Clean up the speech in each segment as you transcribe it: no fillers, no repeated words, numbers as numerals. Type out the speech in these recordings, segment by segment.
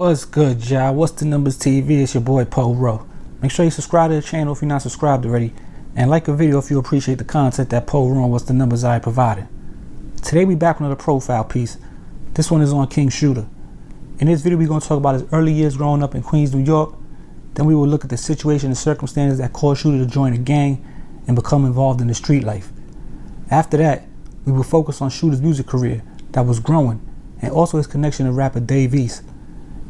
What's good, y'all? What's the numbers TV? It's your boy Poe Rowe. Make sure you subscribe to the channel if you're not subscribed already, and like a video if you appreciate the content that Poe Rowe and What's the Numbers I provided. Today we back with another profile piece. This one is on King Shooter. In this video we're going to talk about his early years growing up in Queens, New York. Then we will look at the situation and circumstances that caused Shooter to join a gang and become involved in the street life. After that, we will focus on Shooter's music career that was growing, and also his connection to rapper Dave East.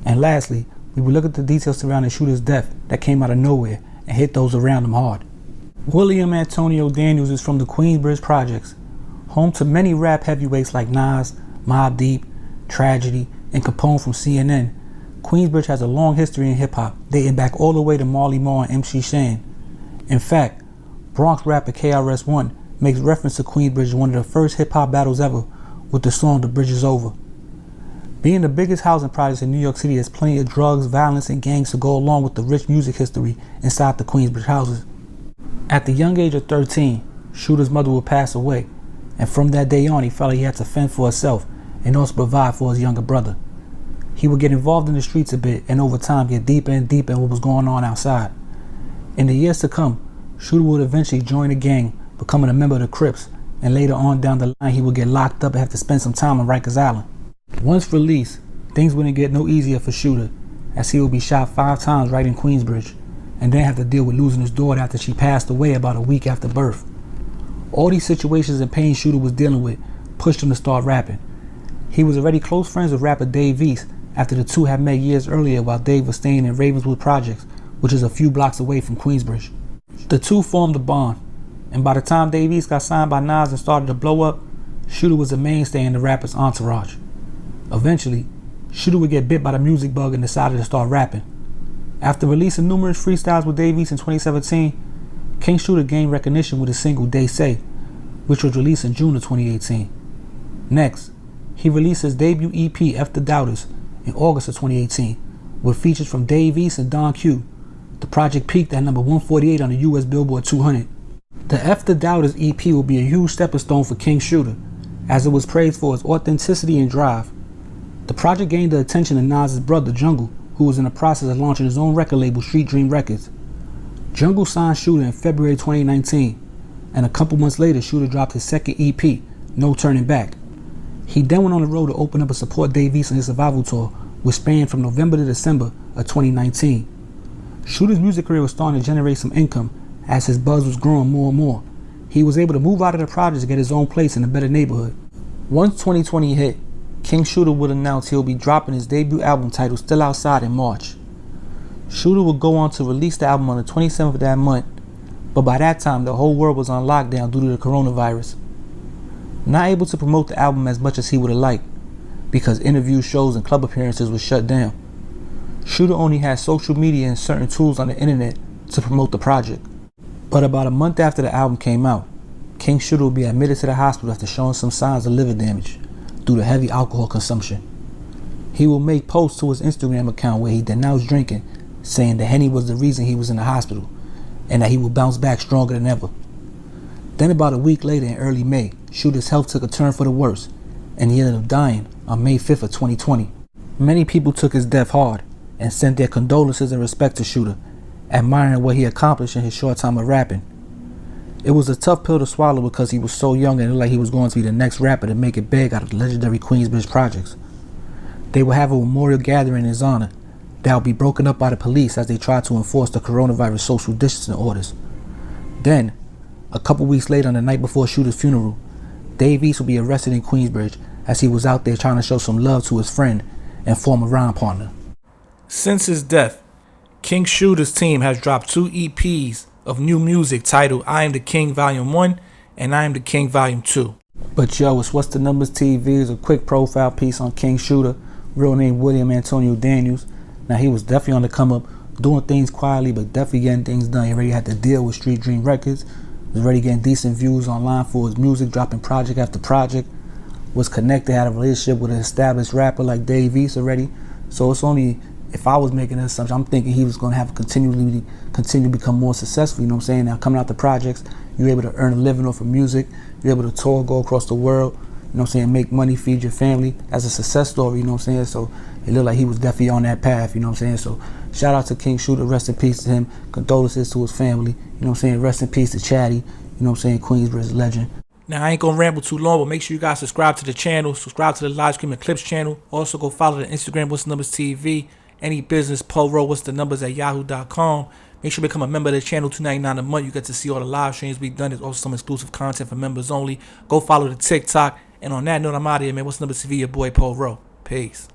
And lastly, we will look at the details surrounding Shooter's death that came out of nowhere and hit those around him hard. William Antonio Daniels is from the Queensbridge projects, home to many rap heavyweights like Nas, Mobb, Tragedy, and Capone from CNN. Queensbridge has a long history in hip-hop, dating back all the way to Marley Marl and MC Shan. In fact, Bronx rapper KRS-One makes reference to Queensbridge as one of the first hip-hop battles ever with the song The Bridge Is Over. Being the biggest housing project in New York City, has plenty of drugs, violence, and gangs to go along with the rich music history inside the Queensbridge houses. At the young age of 13, Shooter's mother would pass away, and from that day on he felt like he had to fend for himself and also provide for his younger brother. He would get involved in the streets a bit and over time get deeper and deeper in what was going on outside. In the years to come, Shooter would eventually join a gang, becoming a member of the Crips, and later on down the line he would get locked up and have to spend some time on Rikers Island. Once released, things wouldn't get no easier for Shooter, as he would be shot 5 times right in Queensbridge, and then have to deal with losing his daughter after she passed away about a week after birth. All these situations and pain Shooter was dealing with pushed him to start rapping. He was already close friends with rapper Dave East after the two had met years earlier while Dave was staying in Ravenswood Projects, which is a few blocks away from Queensbridge. The two formed a bond, and by the time Dave East got signed by Nas and started to blow up, Shooter was a mainstay in the rapper's entourage. Eventually, Shooter would get bit by the music bug and decided to start rapping. After releasing numerous freestyles with Dave East in 2017, King Shooter gained recognition with his single They Say, which was released in June of 2018. Next, he released his debut EP F The Doubters in August of 2018, with features from Dave East and Don Q. The project peaked at number 148 on the US Billboard 200. The F The Doubters EP will be a huge stepping stone for King Shooter, as it was praised for its authenticity and drive. The project gained the attention of Nas's brother Jungle, who was in the process of launching his own record label, Street Dream Records. Jungle signed Shooter in February 2019, and a couple months later Shooter dropped his second EP, No Turning Back. He then went on the road to open up and support Dave East on his survival tour, which spanned from November to December of 2019. Shooter's music career was starting to generate some income as his buzz was growing more and more. He was able to move out of the projects to get his own place in a better neighborhood. Once 2020 hit, King Shooter would announce he'll be dropping his debut album titled Still Outside in March. Shooter would go on to release the album on the 27th of that month, but by that time the whole world was on lockdown due to the coronavirus. Not able to promote the album as much as he would have liked, because interviews, shows, and club appearances were shut down. Shooter only had social media and certain tools on the internet to promote the project. But about a month after the album came out, King Shooter would be admitted to the hospital after showing some signs of liver damage due to heavy alcohol consumption. He will make posts to his Instagram account where he denounced drinking, saying that Henny was the reason he was in the hospital, and that he will bounce back stronger than ever. Then about a week later in early May, Shooter's health took a turn for the worse, and he ended up dying on May 5th of 2020. Many people took his death hard and sent their condolences and respect to Shooter, admiring what he accomplished in his short time of rapping. It was a tough pill to swallow because he was so young and it looked like he was going to be the next rapper to make it big out of the legendary Queensbridge projects. They will have a memorial gathering in his honor that will be broken up by the police as they try to enforce the coronavirus social distancing orders. Then, a couple weeks later, on the night before Shooter's funeral, Dave East will be arrested in Queensbridge as he was out there trying to show some love to his friend and former rhyme partner. Since his death, King Shooter's team has dropped 2 EPs of new music titled I Am the King Volume 1 and I Am the King Volume 2. But yo, it's What's the Numbers TV is a quick profile piece on King Shooter, real name William Antonio Daniels. Now he was definitely on the come up, doing things quietly but definitely getting things done. He already had to deal with Street Dream Records, was already getting decent views online for his music, dropping project after project, was connected, had a relationship with an established rapper like Dave East already. So it's only, if I was making an assumption, I'm thinking he was going to have to continue to become more successful, you know what I'm saying? Now coming out the projects, you're able to earn a living off of music, you're able to tour, go across the world, know what I'm saying, make money, feed your family. That's a success story, you know what I'm saying? So it looked like he was definitely on that path, you know what I'm saying? So shout out to King Shooter, rest in peace to him. Condolences to his family, you know what I'm saying? Rest in peace to Chatty, you know what I'm saying? Queensbridge legend. Now, I ain't gonna ramble too long, but make sure you guys subscribe to the channel, subscribe to the Live Stream and Clips channel. Also, go follow the Instagram, What's the Numbers TV. Any business, Poro, What's the Numbers at yahoo.com. Make sure you become a member of the channel, $2.99 a month. You get to see all the live streams we've done. There's also some exclusive content for members only. Go follow the TikTok. And on that note, I'm out of here, man. What's the Numbers TV? Your boy, Poro. Peace.